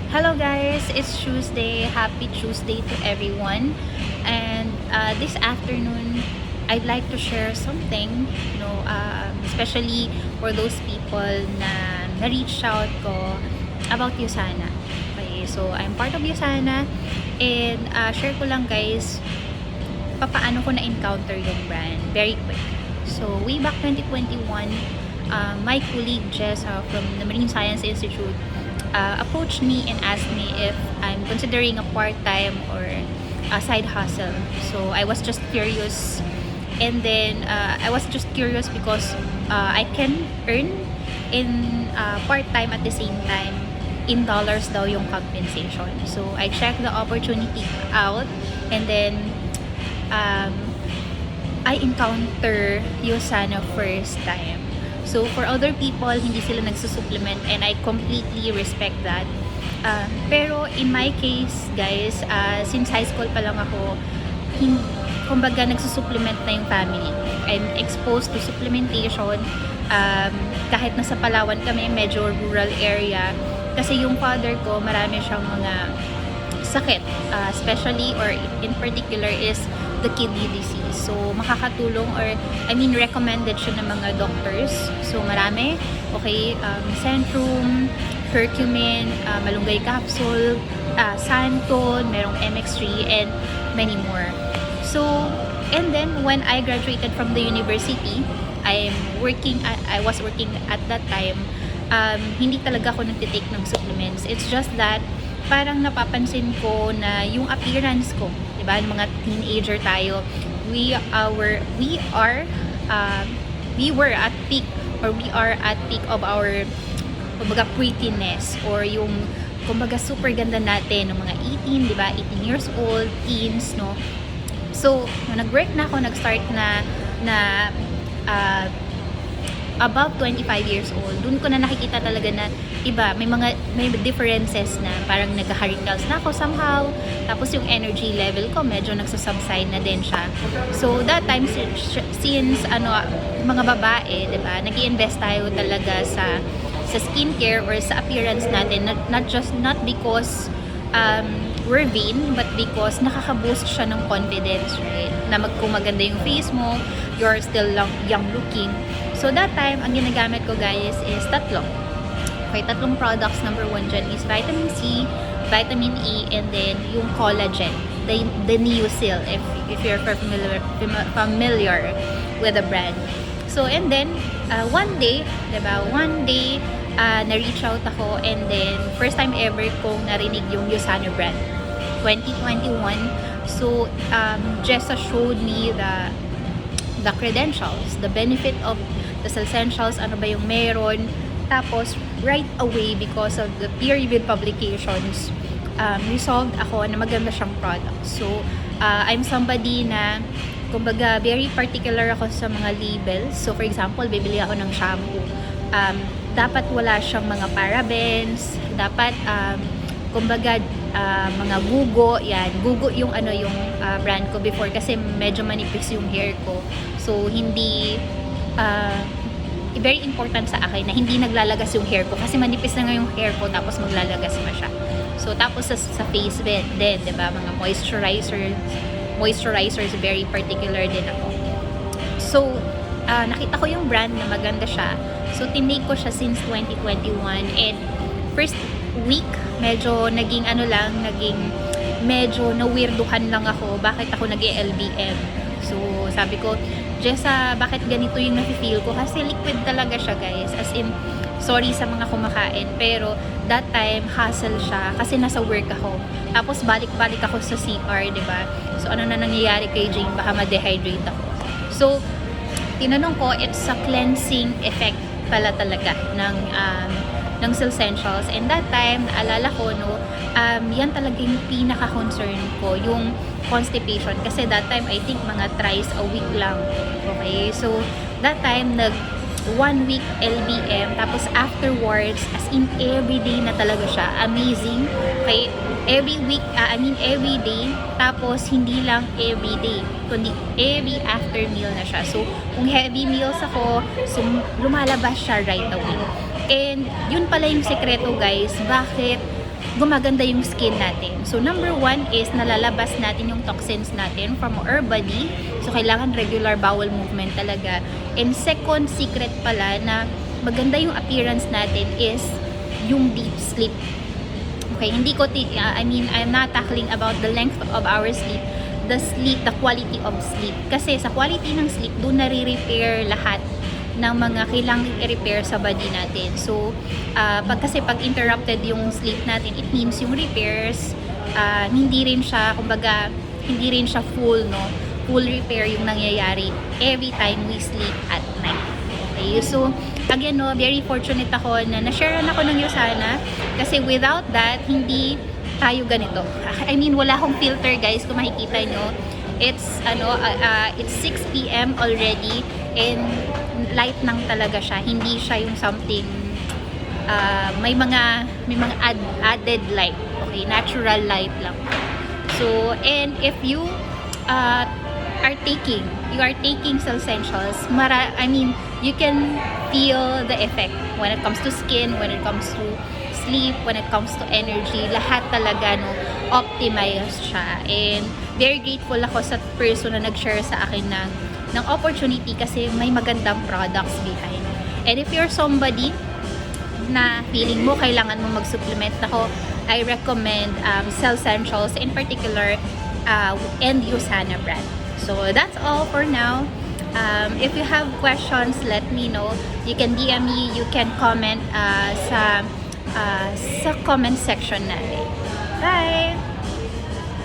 Hello guys, it's Tuesday. Happy Tuesday to everyone. And this afternoon, I'd like to share something, especially for those people na na-reach out ko about Usana. Okay, so I'm part of Usana and share ko lang guys papaano ko na-encounter yung brand. Very quick. So way back 2021, my colleague Jessa from the Marine Science Institute approached me and asked me if I'm considering a part-time or a side hustle. So I was just curious, and then I was just curious because I can earn in part-time at the same time in dollars daw yung compensation. So I checked the opportunity out, and then I encounter Usana first time. So, for other people, hindi sila nagsusupplement and I completely respect that. Pero, in my case, guys, since high school pa lang ako, kumbaga nagsusupplement na yung family. I'm exposed to supplementation. Kahit nasa Palawan kami, medyo rural area. Kasi yung father ko, marami siyang mga sakit. Especially or in particular is the kidney disease. So, makakatulong or, recommended siya ng mga doctors. So, marami. Okay, Centrum, Curcumin, Malunggay Capsule, Santon, merong MX3, and many more. So, and then, when I graduated from the university, I was working at that time, hindi talaga ako nagtitake ng supplements. It's just that, parang napapansin ko na yung appearance ko, diba, mga teenager tayo, we were at peak of our kumbaga prettiness, or yung kumbaga super ganda natin ng mga 18, diba, 18 years old, teens, no. So, nung nag-work na ako, nag-start na about 25 years old, dun ko na nakikita talaga na iba, may differences na, parang nagka-wrinkles na ako somehow, tapos yung energy level ko medyo nagsasubside na din siya. So that time, since mga babae, diba, nag-i-invest tayo talaga sa skincare or sa appearance natin, not because we're vain, but because nakaka-boost siya ng confidence, right? Na kung maganda yung face mo, you're still young looking. So that time, ang ginagamit ko guys is tatlong. Okay, tatlong products. Number one dyan is vitamin C, vitamin E, and then yung collagen, the Neosil, if you're familiar with the brand. So, and then, one day, na-reach out ako, and then, first time ever kong narinig yung Usana brand. 2021. So, Jessa showed me the credentials, the benefit of the essentials, ano ba yung meron. Tapos, right away, because of the peer-reviewed publications, resolved ako na maganda siyang product. So, I'm somebody na, kumbaga, very particular ako sa mga labels. So, for example, bibili ako ng shampoo. Dapat wala siyang mga parabens, dapat, kumbaga, mga Gugo, yan. Gugo yung brand ko before kasi medyo manipis yung hair ko. So, hindi, very important sa akin na hindi naglalagas yung hair ko kasi manipis na nga yung hair ko tapos maglalagas pa siya. So, tapos sa face din, diba? Mga moisturizers, very particular din ako. So, nakita ko yung brand na maganda siya. So, tinake ko siya since 2021, and first week, medyo medyo na-weirduhan lang ako. Bakit ako nag-LBM? So, sabi ko, Jessa, bakit ganito yung nafe-feel ko? Kasi liquid talaga siya, guys. As in, sorry sa mga kumakain, pero that time, hassle siya kasi nasa work ako. Tapos, balik-balik ako sa CR, diba? So, ano na nangyayari kay Jane? Baka ma-dehydrate ako. So, tinanong ko, it's a cleansing effect pala talaga ng Essentials. And that time, naalala ko, yan talaga yung pinaka-concern ko, yung constipation. Kasi that time, I think mga thrice a week lang. Okay? So, that time, 1 week LBM. Tapos, afterwards, as in, everyday na talaga siya. Amazing. Okay? Every week, every day. Tapos, hindi lang everyday, kundi every after meal na siya. So, kung heavy meals ako, lumalabas siya right away. And, yun pala yung sekreto, guys. Bakit gumaganda yung skin natin. So, number one is nalalabas natin yung toxins natin from our body. So, kailangan regular bowel movement talaga. And second secret pala na maganda yung appearance natin is yung deep sleep. Okay, hindi ko, I'm not tackling about the length of our sleep, the sleep, the quality of sleep. Kasi sa quality ng sleep, doon nare-repair lahat ng mga kailangang i-repair sa body natin. So, kasi pag interrupted yung sleep natin, it means yung repairs, hindi rin siya, kumbaga, hindi rin siya full, no? Full repair yung nangyayari every time we sleep at night. Okay, so, again, no, very fortunate ako na na-sharean ako ng Yosana kasi without that, hindi tayo ganito. I mean, wala akong filter, guys, kung makikita nyo. It's 6 p.m. already and light nang talaga siya. Hindi siya yung something may mga added light. Okay, natural light lang. So, and if you are taking Cellsentials, you can feel the effect when it comes to skin, when it comes to sleep, when it comes to energy, lahat talaga, no, optimize siya. And very grateful ako sa person na nag-share sa akin ng opportunity kasi may magandang products behind. And if you're somebody na feeling mo kailangan mo mag-supplement, ako, I recommend Cellsentials in particular and Yosana brand. So that's all for now. If you have questions, let me know. You can DM me, you can comment sa comment section natin. Bye!